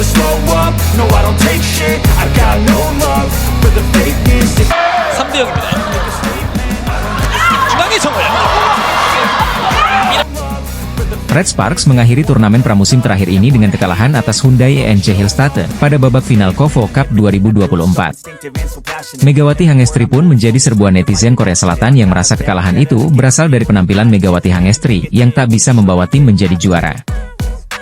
never slow up, no I don't take shit, I got no love for the fakeness. 3대 0입니다. 중앙에 정우영. Red Sparks mengakhiri turnamen pramusim terakhir ini dengan kekalahan atas Hyundai ENC Hillstatte pada babak final KOFO Cup 2024. Megawati Hangestri pun menjadi serbuan netizen Korea Selatan yang merasa kekalahan itu berasal dari penampilan Megawati Hangestri yang tak bisa membawa tim menjadi juara.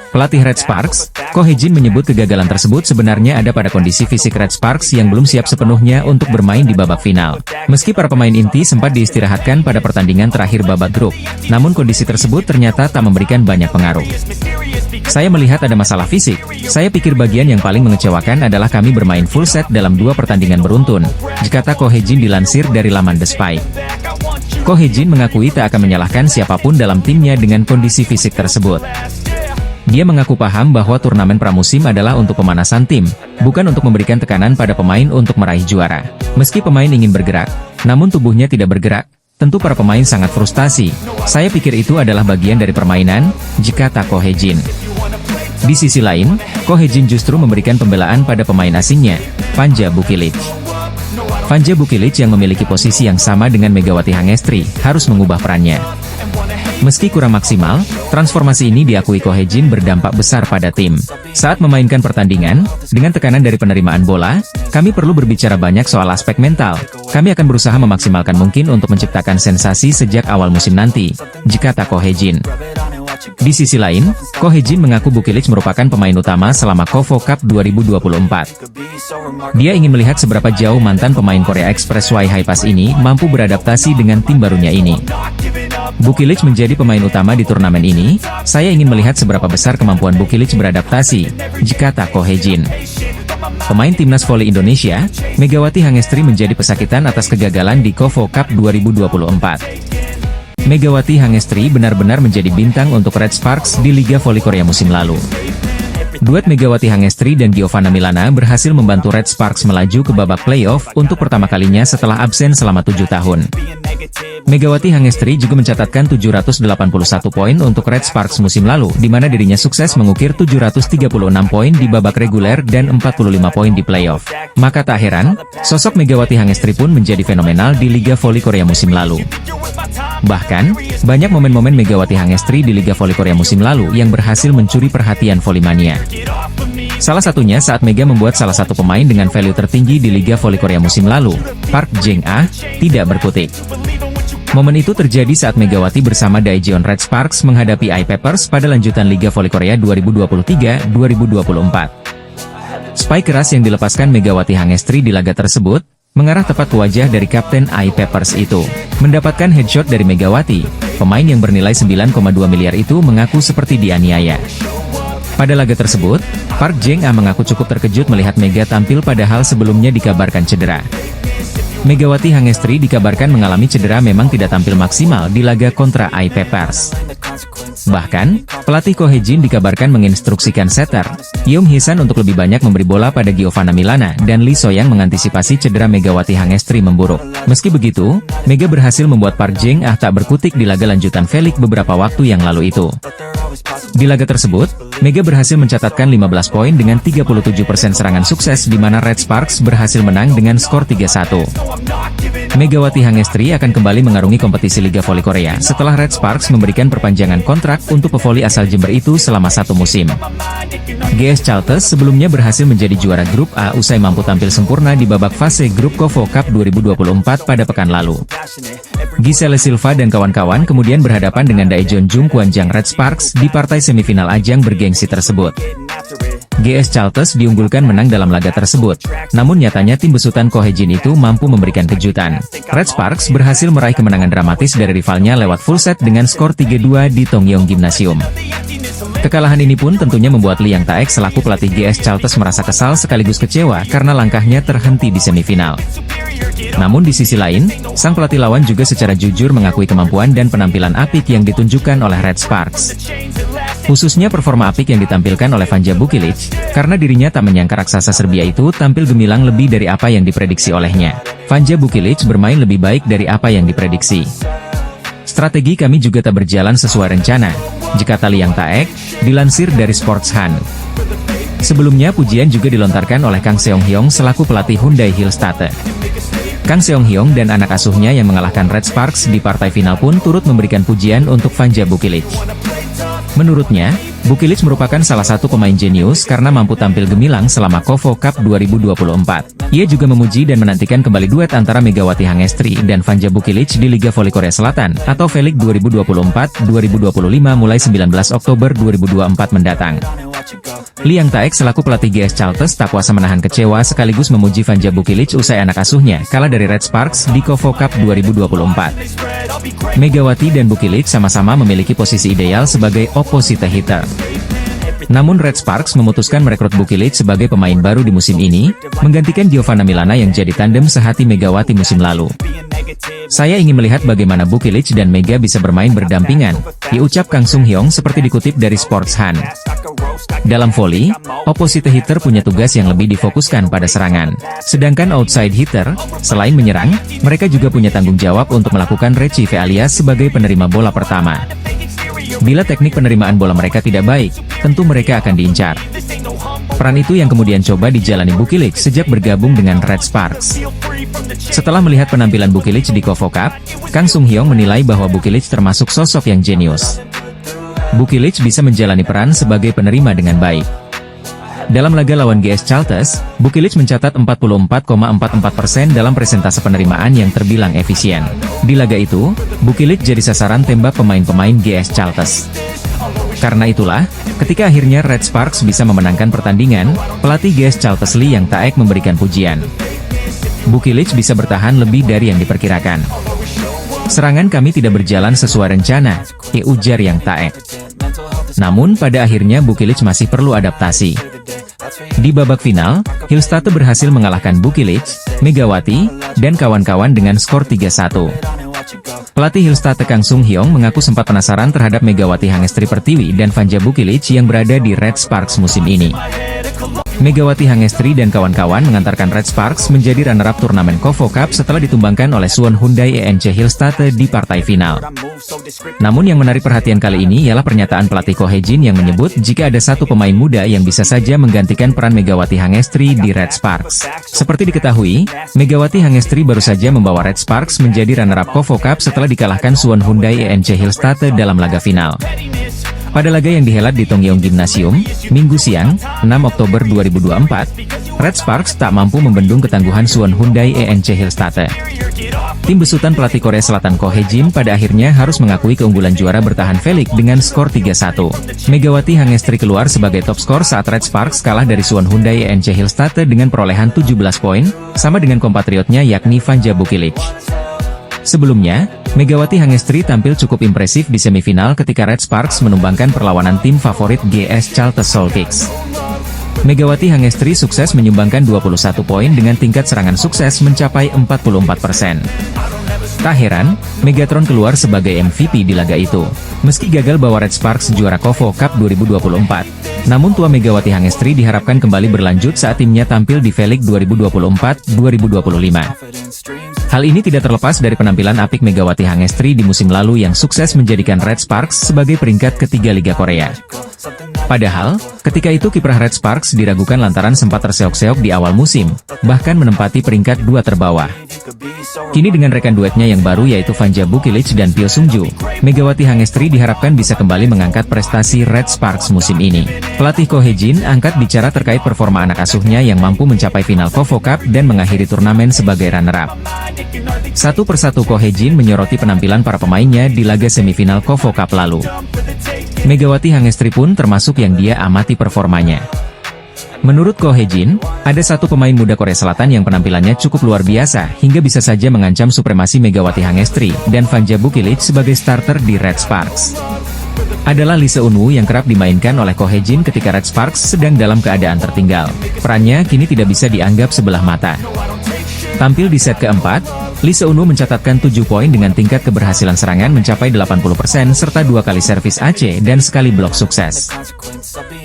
Pelatih Red Sparks, Ko Hee-jin menyebut kegagalan tersebut sebenarnya ada pada kondisi fisik Red Sparks yang belum siap sepenuhnya untuk bermain di babak final. Meski para pemain inti sempat diistirahatkan pada pertandingan terakhir babak grup, namun kondisi tersebut ternyata tak memberikan banyak pengaruh. Saya melihat ada masalah fisik. Saya pikir bagian yang paling mengecewakan adalah kami bermain full set dalam 2 pertandingan beruntun, kata Ko Hee-jin dilansir dari laman The Spy. Ko Hee-jin mengakui tak akan menyalahkan siapapun dalam timnya dengan kondisi fisik tersebut. Dia mengaku paham bahwa turnamen pramusim adalah untuk pemanasan tim, bukan untuk memberikan tekanan pada pemain untuk meraih juara. Meski pemain ingin bergerak, namun tubuhnya tidak bergerak, tentu para pemain sangat frustasi. Saya pikir itu adalah bagian dari permainan, kata Ko Hee-jin. Di sisi lain, Ko Hee-jin justru memberikan pembelaan pada pemain asingnya, Fanja Bukilic. Fanja Bukilic yang memiliki posisi yang sama dengan Megawati Hangestri, harus mengubah perannya. Meski kurang maksimal, transformasi ini diakui Ko Hee-jin berdampak besar pada tim. Saat memainkan pertandingan, dengan tekanan dari penerimaan bola, kami perlu berbicara banyak soal aspek mental. Kami akan berusaha memaksimalkan mungkin untuk menciptakan sensasi sejak awal musim nanti, kata Ko Hee-jin. Di sisi lain, Ko Hee-jin mengaku Bukilic merupakan pemain utama selama KOFO Cup 2024. Dia ingin melihat seberapa jauh mantan pemain Korea Express Y High-Pass ini mampu beradaptasi dengan tim barunya ini. Bukilic menjadi pemain utama di turnamen ini, saya ingin melihat seberapa besar kemampuan Bukilic beradaptasi, kata Ko Hee-jin. Pemain timnas voli Indonesia, Megawati Hangestri menjadi pesakitan atas kegagalan di KOFO Cup 2024. Megawati Hangestri benar-benar menjadi bintang untuk Red Sparks di Liga Voli Korea musim lalu. Duet Megawati Hangestri dan Giovanna Milana berhasil membantu Red Sparks melaju ke babak playoff untuk pertama kalinya setelah absen selama 7 tahun. Megawati Hangestri juga mencatatkan 781 poin untuk Red Sparks musim lalu, di mana dirinya sukses mengukir 736 poin di babak reguler dan 45 poin di playoff. Maka tak heran, sosok Megawati Hangestri pun menjadi fenomenal di Liga Voli Korea musim lalu. Bahkan, banyak momen-momen Megawati Hangestri di Liga Voli Korea musim lalu yang berhasil mencuri perhatian volimania. Salah satunya saat Mega membuat salah satu pemain dengan value tertinggi di Liga Voli Korea musim lalu, Park Jeng-ah, tidak berkutik. Momen itu terjadi saat Megawati bersama Daejeon Red Sparks menghadapi I-Papers pada lanjutan Liga Voli Korea 2023-2024. Spike keras yang dilepaskan Megawati Hangestri di laga tersebut, mengarah tepat ke wajah dari kapten I-Papers itu. Mendapatkan headshot dari Megawati, pemain yang bernilai 9,2 miliar itu mengaku seperti dianiaya. Pada laga tersebut, Park Jeng-ah mengaku cukup terkejut melihat Mega tampil padahal sebelumnya dikabarkan cedera. Megawati Hangestri dikabarkan mengalami cedera memang tidak tampil maksimal di laga kontra I-Papers. Bahkan, pelatih Ko Hee-jin dikabarkan menginstruksikan setter, Yeom Hee-san untuk lebih banyak memberi bola pada Giovanna Milana dan Lee So-yang mengantisipasi cedera Megawati Hangestri memburuk. Meski begitu, Mega berhasil membuat Park Jeng-ah tak berkutik di laga lanjutan V-League beberapa waktu yang lalu itu. Di laga tersebut, Mega berhasil mencatatkan 15 poin dengan 37% serangan sukses di mana Red Sparks berhasil menang dengan skor 3-1. Megawati Hangestri akan kembali mengarungi kompetisi Liga Voli Korea setelah Red Sparks memberikan perpanjangan kontrak untuk pevoli asal Jember itu selama 1 musim. GS Chalters sebelumnya berhasil menjadi juara grup A usai mampu tampil sempurna di babak fase grup KOFO Cup 2024 pada pekan lalu. Giselle Silva dan kawan-kawan kemudian berhadapan dengan Daejeon Jung Kwanjang Red Sparks di partai semifinal ajang bergengsi tersebut. GS Chalters diunggulkan menang dalam laga tersebut, namun nyatanya tim besutan Ko Hee-jin itu mampu memberikan kejutan. Red Sparks berhasil meraih kemenangan dramatis dari rivalnya lewat full set dengan skor 3-2 di Tongyong Gymnasium. Kekalahan ini pun tentunya membuat Lee Yang Taek selaku pelatih GS Chalters merasa kesal sekaligus kecewa karena langkahnya terhenti di semifinal. Namun di sisi lain, sang pelatih lawan juga secara jujur mengakui kemampuan dan penampilan apik yang ditunjukkan oleh Red Sparks. Khususnya performa apik yang ditampilkan oleh Fanja Bukilic, karena dirinya tak menyangka raksasa Serbia itu tampil gemilang lebih dari apa yang diprediksi olehnya. Fanja Bukilic bermain lebih baik dari apa yang diprediksi. Strategi kami juga tak berjalan sesuai rencana, kata Lee Yang Taek, dilansir dari Sportsan. Sebelumnya pujian juga dilontarkan oleh Kang Seong Hyong selaku pelatih Hyundai Hillstatte. Kang Seong Hyong dan anak asuhnya yang mengalahkan Red Sparks di partai final pun turut memberikan pujian untuk Vanja Bukilic. Menurutnya, Bukilic merupakan salah satu pemain jenius karena mampu tampil gemilang selama KOFO Cup 2024. Ia juga memuji dan menantikan kembali duet antara Megawati Hangestri dan Vanja Bukilic di Liga Voli Korea Selatan atau V-League 2024-2025 mulai 19 Oktober 2024 mendatang. Liang Taek selaku pelatih GS Chalters tak kuasa menahan kecewa sekaligus memuji Vanja Bukilic usai anak asuhnya kalah dari Red Sparks di KOFO Cup 2024. Megawati dan Bukilic sama-sama memiliki posisi ideal sebagai opposite hitter. Namun Red Sparks memutuskan merekrut Bukilic sebagai pemain baru di musim ini, menggantikan Giovanna Milana yang jadi tandem sehati Megawati musim lalu. Saya ingin melihat bagaimana Bukilic dan Mega bisa bermain berdampingan, diucap Kang Sung Hyong seperti dikutip dari Sportsan. Dalam voli, opposite hitter punya tugas yang lebih difokuskan pada serangan. Sedangkan outside hitter, selain menyerang, mereka juga punya tanggung jawab untuk melakukan retrieve alias sebagai penerima bola pertama. Bila teknik penerimaan bola mereka tidak baik, tentu mereka akan diincar. Peran itu yang kemudian coba dijalani Bukilic sejak bergabung dengan Red Sparks. Setelah melihat penampilan Bukilic di KOFO Cup, Kang Sung Hyong menilai bahwa Bukilic termasuk sosok yang jenius. Bukilic bisa menjalani peran sebagai penerima dengan baik. Dalam laga lawan GS Chalters, Bukilic mencatat 44,44% dalam persentase penerimaan yang terbilang efisien. Di laga itu, Bukilic jadi sasaran tembak pemain-pemain GS Chalters. Karena itulah, ketika akhirnya Red Sparks bisa memenangkan pertandingan, pelatih GS Chalters Liang Taek memberikan pujian. Bukilic bisa bertahan lebih dari yang diperkirakan. Serangan kami tidak berjalan sesuai rencana, ujar Yang Taek. Namun pada akhirnya Bukilic masih perlu adaptasi. Di babak final, Hillstatte berhasil mengalahkan Bukilic, Megawati, dan kawan-kawan dengan skor 3-1. Pelatih Hillstatte Kang Sung Hyong mengaku sempat penasaran terhadap Megawati Hangestri Pertiwi dan Vanja Bukilic yang berada di Red Sparks musim ini. Megawati Hangestri dan kawan-kawan mengantarkan Red Sparks menjadi runner-up turnamen KOFO Cup setelah ditumbangkan oleh Suwon Hyundai ENC Hillstatte di partai final. Namun yang menarik perhatian kali ini ialah pernyataan pelatih Ko Hye-jin yang menyebut jika ada satu pemain muda yang bisa saja menggantikan peran Megawati Hangestri di Red Sparks. Seperti diketahui, Megawati Hangestri baru saja membawa Red Sparks menjadi runner-up KOFO Cup setelah dikalahkan Suwon Hyundai ENC Hillstatte dalam laga final. Pada laga yang dihelat di Tongyeong Gymnasium, Minggu siang, 6 Oktober 2024, Red Sparks tak mampu membendung ketangguhan Suwon Hyundai ENC Hillstatte. Tim besutan pelatih Korea Selatan Ko Hye-jin pada akhirnya harus mengakui keunggulan juara bertahan V-League dengan skor 3-1. Megawati Hangestri keluar sebagai top skor saat Red Sparks kalah dari Suwon Hyundai ENC Hillstatte dengan perolehan 17 poin, sama dengan kompatriotnya yakni Vanja Bukilic. Sebelumnya, Megawati Hangestri tampil cukup impresif di semifinal ketika Red Sparks menumbangkan perlawanan tim favorit GS Chalters Soul Kicks. Megawati Hangestri sukses menyumbangkan 21 poin dengan tingkat serangan sukses mencapai 44%. Tak heran, Megatron keluar sebagai MVP di laga itu. Meski gagal bawa Red Sparks juara KOFO Cup 2024, namun tua Megawati Hangestri diharapkan kembali berlanjut saat timnya tampil di V-League 2024-2025. Hal ini tidak terlepas dari penampilan apik Megawati Hangestri di musim lalu yang sukses menjadikan Red Sparks sebagai peringkat ketiga Liga Korea. Padahal, ketika itu kiprah Red Sparks diragukan lantaran sempat terseok-seok di awal musim, bahkan menempati peringkat 2 terbawah. Kini dengan rekan duetnya yang baru yaitu Vanja Bukilic dan Pyo Sung-ju, Megawati Hangestri diharapkan bisa kembali mengangkat prestasi Red Sparks musim ini. Pelatih Ko Hye-jin angkat bicara terkait performa anak asuhnya yang mampu mencapai final KOFO Cup dan mengakhiri turnamen sebagai runner-up. Satu persatu Ko Hye-jin menyoroti penampilan para pemainnya di laga semifinal KOFO Cup lalu. Megawati Hangestri pun termasuk yang dia amati performanya. Menurut Ko Hye-jin, ada satu pemain muda Korea Selatan yang penampilannya cukup luar biasa hingga bisa saja mengancam supremasi Megawati Hangestri dan Vanja Bukilic sebagai starter di Red Sparks. Adalah Lee Seung-woo yang kerap dimainkan oleh Ko Hye-jin ketika Red Sparks sedang dalam keadaan tertinggal. Perannya kini tidak bisa dianggap sebelah mata. Tampil di set keempat, Lee Seung-woo mencatatkan 7 poin dengan tingkat keberhasilan serangan mencapai 80% serta 2 kali servis AC dan sekali blok sukses.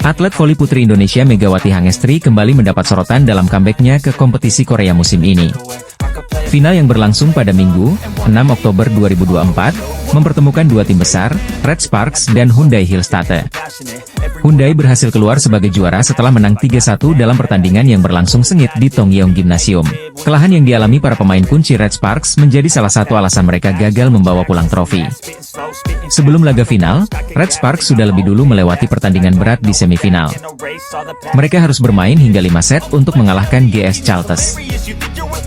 Atlet voli putri Indonesia Megawati Hangestri kembali mendapat sorotan dalam comeback-nya ke kompetisi Korea musim ini. Final yang berlangsung pada Minggu, 6 Oktober 2024, mempertemukan dua tim besar, Red Sparks dan Hyundai Hillstatte. Hyundai berhasil keluar sebagai juara setelah menang 3-1 dalam pertandingan yang berlangsung sengit di Tongyeong Gymnasium. Kekalahan yang dialami para pemain kunci Red Sparks menjadi salah satu alasan mereka gagal membawa pulang trofi. Sebelum laga final, Red Sparks sudah lebih dulu melewati pertandingan berat di semifinal. Mereka harus bermain hingga 5 set untuk mengalahkan GS Chalters.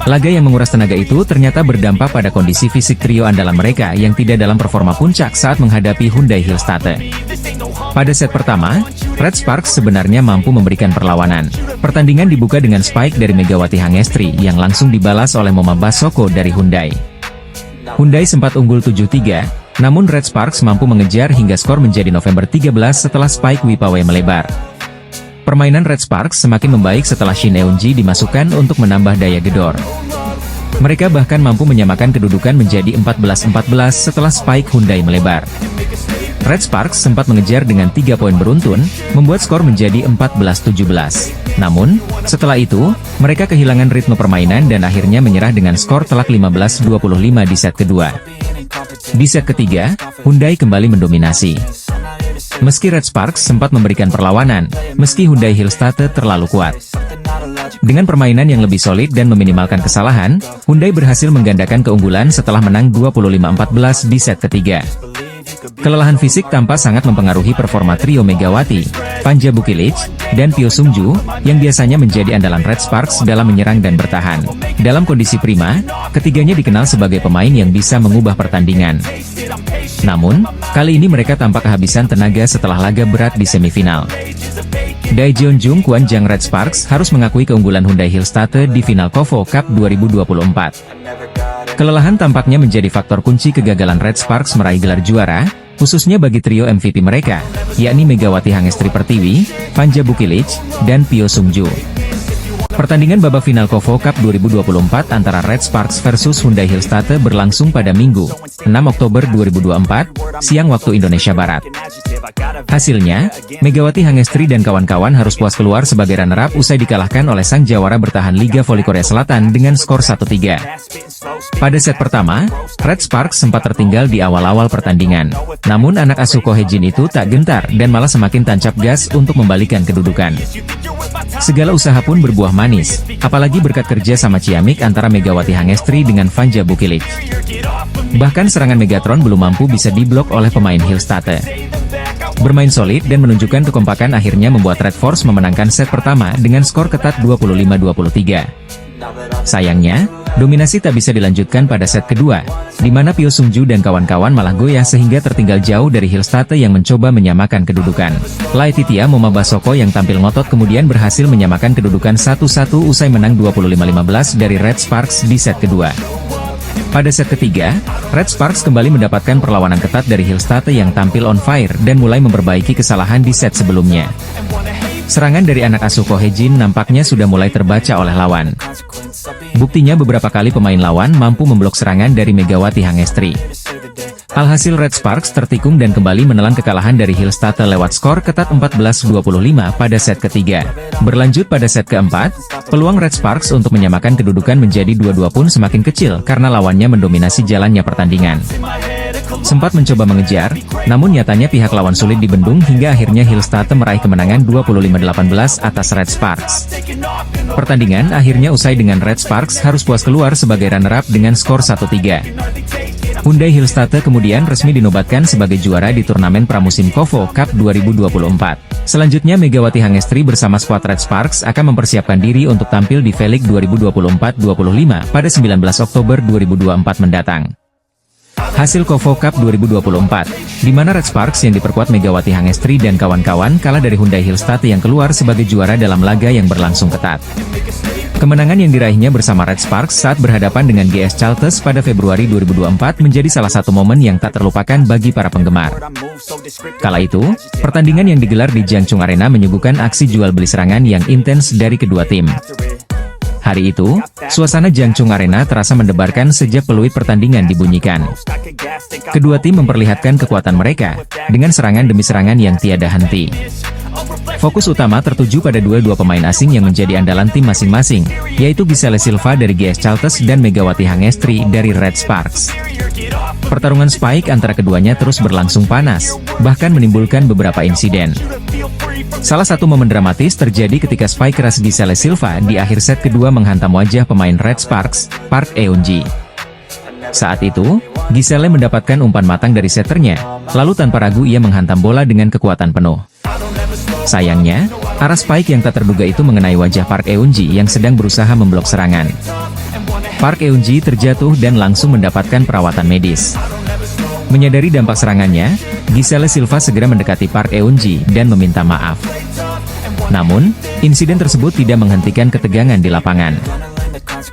Laga yang menguras tenaga itu ternyata berdampak pada kondisi fisik trio andalan mereka yang tidak dalam performa puncak saat menghadapi Hyundai Hillstatte. Pada set pertama, Red Sparks sebenarnya mampu memberikan perlawanan. Pertandingan dibuka dengan spike dari Megawati Hangestri yang langsung dibalas oleh Moma Basoko dari Hyundai. Hyundai sempat unggul 7-3, namun Red Sparks mampu mengejar hingga skor menjadi November 13 setelah spike Wipawe melebar. Permainan Red Sparks semakin membaik setelah Shin Eun-ji dimasukkan untuk menambah daya gedor. Mereka bahkan mampu menyamakan kedudukan menjadi 14-14 setelah spike Hyundai melebar. Red Sparks sempat mengejar dengan 3 poin beruntun, membuat skor menjadi 14-17. Namun, setelah itu, mereka kehilangan ritme permainan dan akhirnya menyerah dengan skor telak 15-25 di set kedua. Di set ketiga, Hyundai kembali mendominasi. Meski Red Sparks sempat memberikan perlawanan, meski Hyundai Hillstatte terlalu kuat. Dengan permainan yang lebih solid dan meminimalkan kesalahan, Hyundai berhasil menggandakan keunggulan setelah menang 25-14 di set ketiga. Kelelahan fisik tampak sangat mempengaruhi performa trio Megawati, Panja Bukilic, dan Pyo Sung-ju, yang biasanya menjadi andalan Red Sparks dalam menyerang dan bertahan. Dalam kondisi prima, ketiganya dikenal sebagai pemain yang bisa mengubah pertandingan. Namun, kali ini mereka tampak kehabisan tenaga setelah laga berat di semifinal. Daejeon Jung Kwon Jang Red Sparks harus mengakui keunggulan Hyundai Hillstatte di final KOFO Cup 2024. Kelelahan tampaknya menjadi faktor kunci kegagalan Red Sparks meraih gelar juara, khususnya bagi trio MVP mereka, yakni Megawati Hangestri Pertiwi, Panja Bukilic, dan Pyo Sung-ju. Pertandingan babak final KOFO Cup 2024 antara Red Sparks versus Hyundai Hillstatte berlangsung pada Minggu, 6 Oktober 2024, siang waktu Indonesia Barat. Hasilnya, Megawati Hangestri dan kawan-kawan harus puas keluar sebagai runner-up usai dikalahkan oleh sang jawara bertahan Liga Voli Korea Selatan dengan skor 1-3. Pada set pertama, Red Sparks sempat tertinggal di awal-awal pertandingan. Namun anak asuh Ko Hye-jin itu tak gentar dan malah semakin tancap gas untuk membalikan kedudukan. Segala usaha pun berbuah manis, apalagi berkat kerja sama ciamik antara Megawati Hangestri dengan Panja Bukilic. Bahkan serangan Megatron belum mampu bisa diblok oleh pemain Hillstatte. Bermain solid dan menunjukkan kekompakan akhirnya membuat Red Force memenangkan set pertama dengan skor ketat 25-23. Sayangnya, dominasi tak bisa dilanjutkan pada set kedua, di mana Pyo Sung-ju dan kawan-kawan malah goyah sehingga tertinggal jauh dari Hillstatte yang mencoba menyamakan kedudukan. Laetitia Moma Basoko yang tampil ngotot kemudian berhasil menyamakan kedudukan 1-1 usai menang 25-15 dari Red Sparks di set kedua. Pada set ketiga, Red Sparks kembali mendapatkan perlawanan ketat dari Hillstatte yang tampil on fire dan mulai memperbaiki kesalahan di set sebelumnya. Serangan dari anak asuh Ko Hye-jin nampaknya sudah mulai terbaca oleh lawan. Buktinya beberapa kali pemain lawan mampu memblok serangan dari Megawati Hangestri. Alhasil Red Sparks tertikung dan kembali menelan kekalahan dari Hillstatte lewat skor ketat 14-25 pada set ketiga. Berlanjut pada set keempat, peluang Red Sparks untuk menyamakan kedudukan menjadi 2-2 pun semakin kecil karena lawannya mendominasi jalannya pertandingan. Sempat mencoba mengejar, namun nyatanya pihak lawan sulit dibendung hingga akhirnya Hillstatte meraih kemenangan 25-18 atas Red Sparks. Pertandingan akhirnya usai dengan Red Sparks harus puas keluar sebagai runner-up dengan skor 1-3. Hyundai Hillstatte kemudian resmi dinobatkan sebagai juara di turnamen pramusim KOFO Cup 2024. Selanjutnya Megawati Hangestri bersama skuad Red Sparks akan mempersiapkan diri untuk tampil di V-League 2024-25 pada 19 Oktober 2024 mendatang. Hasil KOFO Cup 2024, di mana Red Sparks yang diperkuat Megawati Hangestri dan kawan-kawan kalah dari Hyundai Hillstatte yang keluar sebagai juara dalam laga yang berlangsung ketat. Kemenangan yang diraihnya bersama Red Sparks saat berhadapan dengan GS Chalters pada Februari 2024 menjadi salah satu momen yang tak terlupakan bagi para penggemar. Kala itu, pertandingan yang digelar di Jangchung Arena menyuguhkan aksi jual beli serangan yang intens dari kedua tim. Hari itu, suasana Jangchung Arena terasa mendebarkan sejak peluit pertandingan dibunyikan. Kedua tim memperlihatkan kekuatan mereka, dengan serangan demi serangan yang tiada henti. Fokus utama tertuju pada dua pemain asing yang menjadi andalan tim masing-masing, yaitu Giselle Silva dari GS Caltes dan Megawati Hangestri dari Red Sparks. Pertarungan Spike antara keduanya terus berlangsung panas, bahkan menimbulkan beberapa insiden. Salah satu momen dramatis terjadi ketika Spike keras Giselle Silva di akhir set kedua menghantam wajah pemain Red Sparks, Park Eun-ji. Saat itu, Giselle mendapatkan umpan matang dari setternya, lalu tanpa ragu ia menghantam bola dengan kekuatan penuh. Sayangnya, arah Spike yang tak terduga itu mengenai wajah Park Eun-ji yang sedang berusaha memblok serangan. Park Eun-ji terjatuh dan langsung mendapatkan perawatan medis. Menyadari dampak serangannya, Giselle Silva segera mendekati Park Eun-ji dan meminta maaf. Namun, insiden tersebut tidak menghentikan ketegangan di lapangan.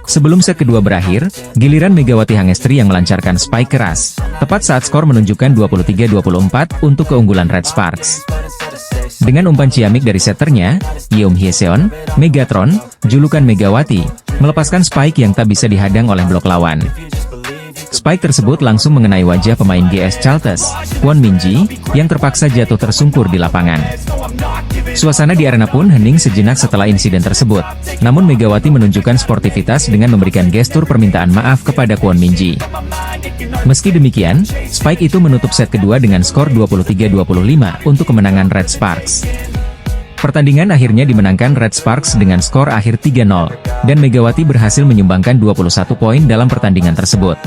Sebelum set kedua berakhir, giliran Megawati Hangestri yang melancarkan spike keras, tepat saat skor menunjukkan 23-24 untuk keunggulan Red Sparks. Dengan umpan ciamik dari setternya, Yeom Hyeseon, Megatron, julukan Megawati, melepaskan spike yang tak bisa dihadang oleh blok lawan. Spike tersebut langsung mengenai wajah pemain GS Caltes, Kwon Min-ji, yang terpaksa jatuh tersungkur di lapangan. Suasana di arena pun hening sejenak setelah insiden tersebut, namun Megawati menunjukkan sportivitas dengan memberikan gestur permintaan maaf kepada Kwon Min-ji. Meski demikian, spike itu menutup set kedua dengan skor 23-25 untuk kemenangan Red Sparks. Pertandingan akhirnya dimenangkan Red Sparks dengan skor akhir 3-0, dan Megawati berhasil menyumbangkan 21 poin dalam pertandingan tersebut.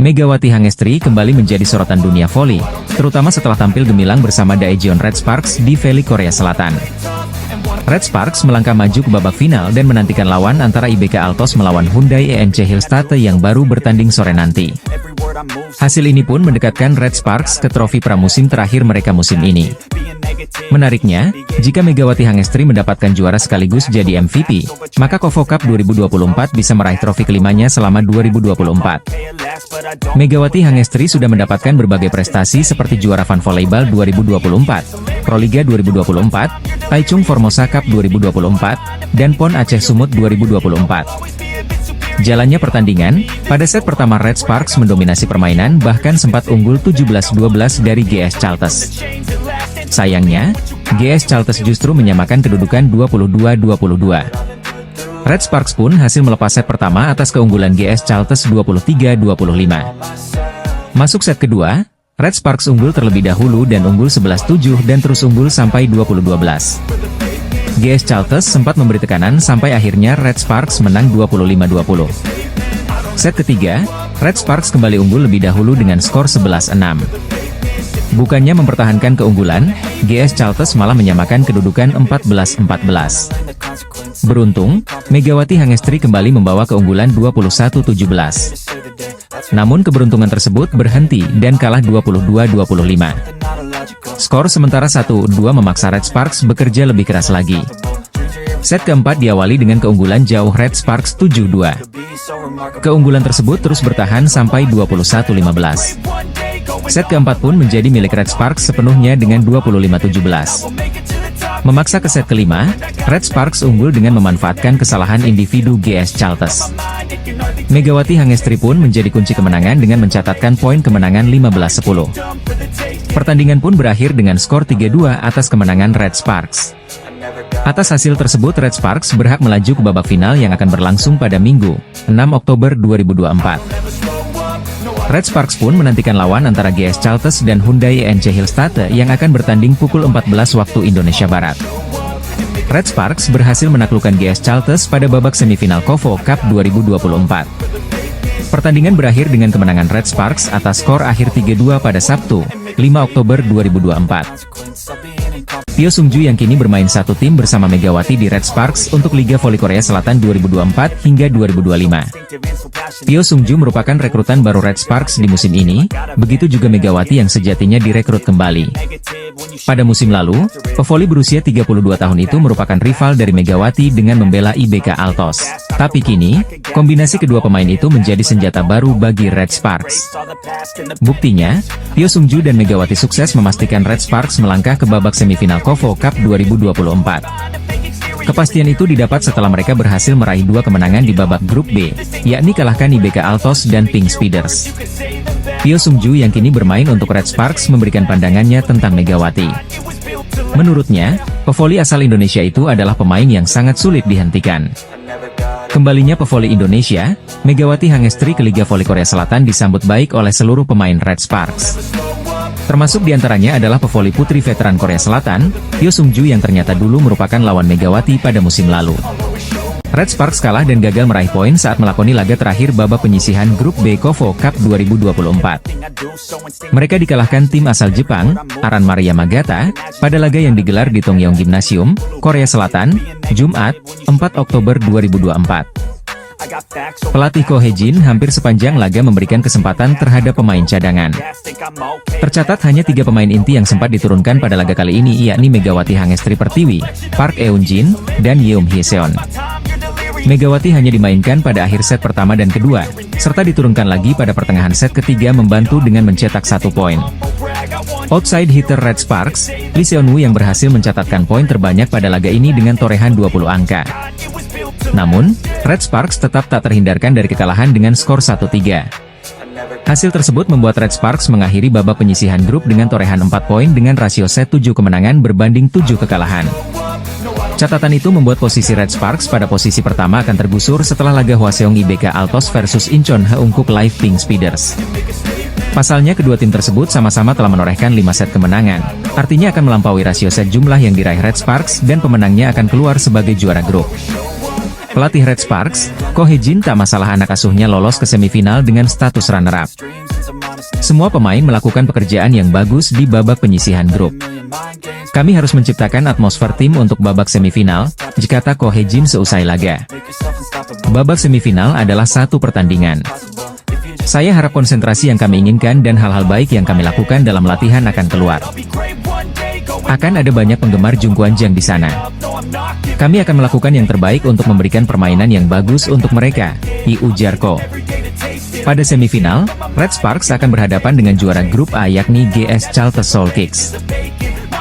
Megawati Hangestri kembali menjadi sorotan dunia voli, terutama setelah tampil gemilang bersama Daejeon Red Sparks di Valley Korea Selatan. Red Sparks melangkah maju ke babak final dan menantikan lawan antara IBK Altos melawan Hyundai ENC Hillstate yang baru bertanding sore nanti. Hasil ini pun mendekatkan Red Sparks ke trofi pramusim terakhir mereka musim ini. Menariknya, jika Megawati Hangestri mendapatkan juara sekaligus jadi MVP, maka KOFO Cup 2024 bisa meraih trofi kelimanya selama 2024. Megawati Hangestri sudah mendapatkan berbagai prestasi seperti juara Fan Volleyball 2024, Proliga 2024, Taichung Formosa Cup 2024, dan PON Aceh Sumut 2024. Jalannya pertandingan, pada set pertama Red Sparks mendominasi permainan bahkan sempat unggul 17-12 dari GS Caltes. Sayangnya, GS Caltes justru menyamakan kedudukan 22-22. Red Sparks pun hasil melepas set pertama atas keunggulan GS Caltes 23-25. Masuk set kedua, Red Sparks unggul terlebih dahulu dan unggul 11-7 dan terus unggul sampai 20-12. GS Caltes sempat memberi tekanan sampai akhirnya Red Sparks menang 25-20. Set ketiga, Red Sparks kembali unggul lebih dahulu dengan skor 11-6. Bukannya mempertahankan keunggulan, GS Caltes malah menyamakan kedudukan 14-14. Beruntung, Megawati Hangestri kembali membawa keunggulan 21-17. Namun keberuntungan tersebut berhenti dan kalah 22-25. Skor sementara 1-2 memaksa Red Sparks bekerja lebih keras lagi. Set keempat diawali dengan keunggulan jauh Red Sparks 7-2. Keunggulan tersebut terus bertahan sampai 21-15. Set keempat pun menjadi milik Red Sparks sepenuhnya dengan 25-17. Memaksa ke set kelima, Red Sparks unggul dengan memanfaatkan kesalahan individu GS Caltes. Megawati Hangestri pun menjadi kunci kemenangan dengan mencatatkan poin kemenangan 15-10. Pertandingan pun berakhir dengan skor 3-2 atas kemenangan Red Sparks. Atas hasil tersebut Red Sparks berhak melaju ke babak final yang akan berlangsung pada Minggu, 6 Oktober 2024. Red Sparks pun menantikan lawan antara GS Caltes dan Hyundai ENC Hillstate yang akan bertanding pukul 14 waktu Indonesia Barat. Red Sparks berhasil menaklukkan GS Caltes pada babak semifinal KOFO Cup 2024. Pertandingan berakhir dengan kemenangan Red Sparks atas skor akhir 3-2 pada Sabtu, 5 Oktober 2024. Pyo Sung-ju yang kini bermain satu tim bersama Megawati di Red Sparks untuk Liga Voli Korea Selatan 2024 hingga 2025. Pyo Sung-ju merupakan rekrutan baru Red Sparks di musim ini, begitu juga Megawati yang sejatinya direkrut kembali. Pada musim lalu, pevoli berusia 32 tahun itu merupakan rival dari Megawati dengan membela IBK Altos. Tapi kini, kombinasi kedua pemain itu menjadi senjata baru bagi Red Sparks. Buktinya, Pyo Sung-ju dan Megawati sukses memastikan Red Sparks melangkah ke babak semifinal KOFO Cup 2024. Kepastian itu didapat setelah mereka berhasil meraih 2 kemenangan di babak grup B, yakni kalahkan IBK Altos dan Pink Speeders. Pyo Sung-ju yang kini bermain untuk Red Sparks memberikan pandangannya tentang Megawati. Menurutnya, pevoli asal Indonesia itu adalah pemain yang sangat sulit dihentikan. Kembalinya pevoli Indonesia, Megawati Hangestri ke Liga Voli Korea Selatan disambut baik oleh seluruh pemain Red Sparks. Termasuk diantaranya adalah pevoli putri veteran Korea Selatan, Hyo Sung-ju yang ternyata dulu merupakan lawan Megawati pada musim lalu. Red Sparks kalah dan gagal meraih poin saat melakoni laga terakhir babak penyisihan Grup B KOFO Cup 2024. Mereka dikalahkan tim asal Jepang, Aran Maria Magata, pada laga yang digelar di Tongyong Gymnasium, Korea Selatan, Jumat, 4 Oktober 2024. Pelatih Ko Hye-jin hampir sepanjang laga memberikan kesempatan terhadap pemain cadangan. Tercatat hanya 3 pemain inti yang sempat diturunkan pada laga kali ini, yakni Megawati Hangestri Pertiwi, Park Eun-jin, dan Yeom Hye-seon. Megawati hanya dimainkan pada akhir set pertama dan kedua, serta diturunkan lagi pada pertengahan set ketiga membantu dengan mencetak 1 poin. Outside hitter Red Sparks, Lee Seon-woo yang berhasil mencatatkan poin terbanyak pada laga ini dengan torehan 20 angka. Namun, Red Sparks tetap tak terhindarkan dari kekalahan dengan skor 1-3. Hasil tersebut membuat Red Sparks mengakhiri babak penyisihan grup dengan torehan 4 poin dengan rasio set 7 kemenangan berbanding 7 kekalahan. Catatan itu membuat posisi Red Sparks pada posisi pertama akan tergusur setelah laga Hwaseong IBK Altos versus Incheon Haeunkook Live Pink Speeders. Pasalnya kedua tim tersebut sama-sama telah menorehkan 5 set kemenangan, artinya akan melampaui rasio set jumlah yang diraih Red Sparks dan pemenangnya akan keluar sebagai juara grup. Pelatih Red Sparks, Ko Hye-jin tak masalah anak asuhnya lolos ke semifinal dengan status runner-up. Semua pemain melakukan pekerjaan yang bagus di babak penyisihan grup. Kami harus menciptakan atmosfer tim untuk babak semifinal, kata Ko Hye-jin seusai laga. Babak semifinal adalah satu pertandingan. Saya harap konsentrasi yang kami inginkan dan hal-hal baik yang kami lakukan dalam latihan akan keluar. Akan ada banyak penggemar Jungkwanjang di sana. Kami akan melakukan yang terbaik untuk memberikan permainan yang bagus untuk mereka, ujar Ko. Pada semifinal, Red Sparks akan berhadapan dengan juara grup A yakni GS Chalters Seoul Kicks.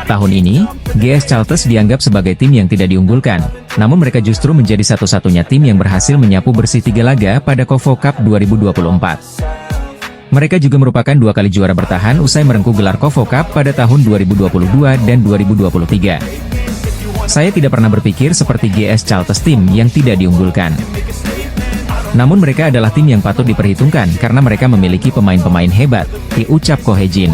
Tahun ini, GS Chalters dianggap sebagai tim yang tidak diunggulkan, namun mereka justru menjadi satu-satunya tim yang berhasil menyapu bersih 3 laga pada KOFO Cup 2024. Mereka juga merupakan 2 kali juara bertahan usai merengkuh gelar KOFO Cup pada tahun 2022 dan 2023. Saya tidak pernah berpikir seperti GS Chalters tim yang tidak diunggulkan. Namun mereka adalah tim yang patut diperhitungkan karena mereka memiliki pemain-pemain hebat, ucap Ko Hye-jin.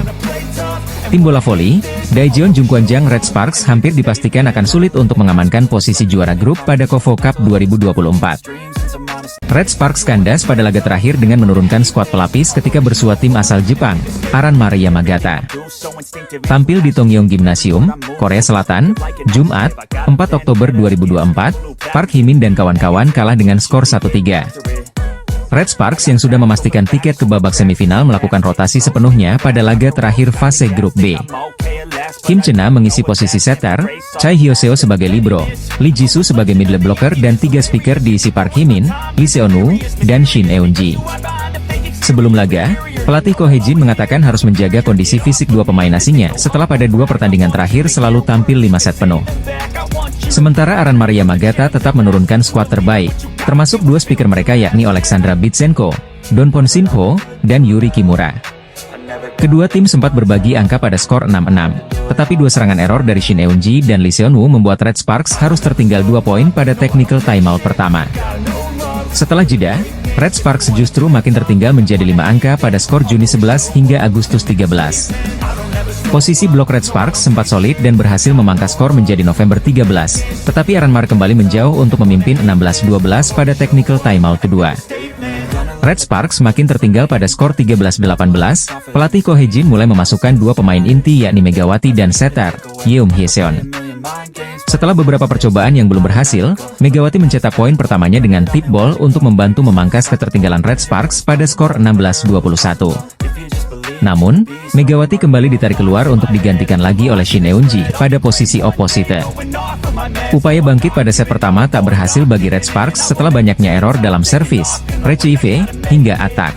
Tim bola voli, Daejeon Jungkwanjang Red Sparks hampir dipastikan akan sulit untuk mengamankan posisi juara grup pada KOFO Cup 2024. Red Sparks kandas pada laga terakhir dengan menurunkan skuad pelapis ketika bersua tim asal Jepang, Aran Maria Magata. Tampil di Tongyong Gymnasium, Korea Selatan, Jumat, 4 Oktober 2024, Park Hye-min dan kawan-kawan kalah dengan skor 1-3. Red Sparks yang sudah memastikan tiket ke babak semifinal melakukan rotasi sepenuhnya pada laga terakhir fase grup B. Kim Chena mengisi posisi setter, Choi Hyo-seo sebagai libero, Lee Jisoo sebagai middle blocker dan 3 speaker diisi Park Hye-min, Lee Seon-woo, dan Shin Eun-ji. Sebelum laga, pelatih Ko Hye-jin mengatakan harus menjaga kondisi fisik 2 pemain asingnya setelah pada 2 pertandingan terakhir selalu tampil 5 set penuh. Sementara Aran Maria Magata tetap menurunkan skuad terbaik, termasuk 2 speaker mereka yakni Alexandra Bitsenko, Don Pon-sin-ho, dan Yuri Kimura. Kedua tim sempat berbagi angka pada skor 6-6, tetapi 2 serangan error dari Shin Eun-ji dan Lee Seon-woo membuat Red Sparks harus tertinggal 2 poin pada technical timeout pertama. Setelah jeda, Red Sparks justru makin tertinggal menjadi 5 angka pada skor Juni 11 hingga Agustus 13. Posisi blok Red Sparks sempat solid dan berhasil memangkas skor menjadi November 13, tetapi Aran Mar kembali menjauh untuk memimpin 16-12 pada technical timeout kedua. Red Sparks makin tertinggal pada skor 13-18, pelatih Ko Hye-jin mulai memasukkan 2 pemain inti yakni Megawati dan setter, Yeom Hye-seon. Setelah beberapa percobaan yang belum berhasil, Megawati mencetak poin pertamanya dengan tip ball untuk membantu memangkas ketertinggalan Red Sparks pada skor 16-21. Namun, Megawati kembali ditarik keluar untuk digantikan lagi oleh Shin Eun-ji pada posisi oposite. Upaya bangkit pada set pertama tak berhasil bagi Red Sparks setelah banyaknya error dalam servis, retrieve, hingga atak.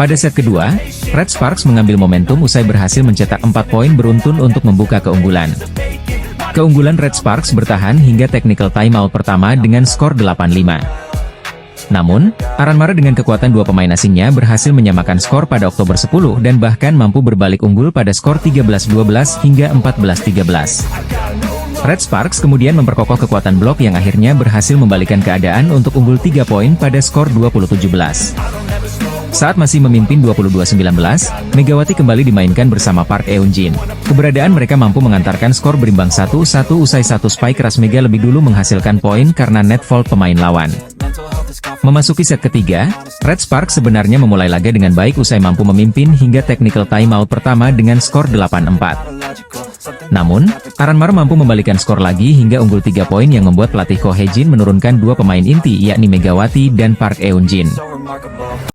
Pada set kedua, Red Sparks mengambil momentum usai berhasil mencetak 4 poin beruntun untuk membuka keunggulan. Keunggulan Red Sparks bertahan hingga technical timeout pertama dengan skor 8-5. Namun, Aranmara dengan kekuatan dua pemain asingnya berhasil menyamakan skor pada Oktober 10 dan bahkan mampu berbalik unggul pada skor 13-12 hingga 14-13. Red Sparks kemudian memperkokoh kekuatan blok yang akhirnya berhasil membalikan keadaan untuk unggul 3 poin pada skor 20-17. Saat masih memimpin 22-19, Megawati kembali dimainkan bersama Park Eun-jin. Keberadaan mereka mampu mengantarkan skor berimbang 1-1 usai satu spike keras Mega lebih dulu menghasilkan poin karena net fault pemain lawan. Memasuki set ketiga, Red Sparks sebenarnya memulai laga dengan baik usai mampu memimpin hingga technical timeout pertama dengan skor 8-4. Namun, Aranmara mampu membalikan skor lagi hingga unggul 3 poin yang membuat pelatih Ko Hae-jin menurunkan dua pemain inti yakni Megawati dan Park Eun-jin.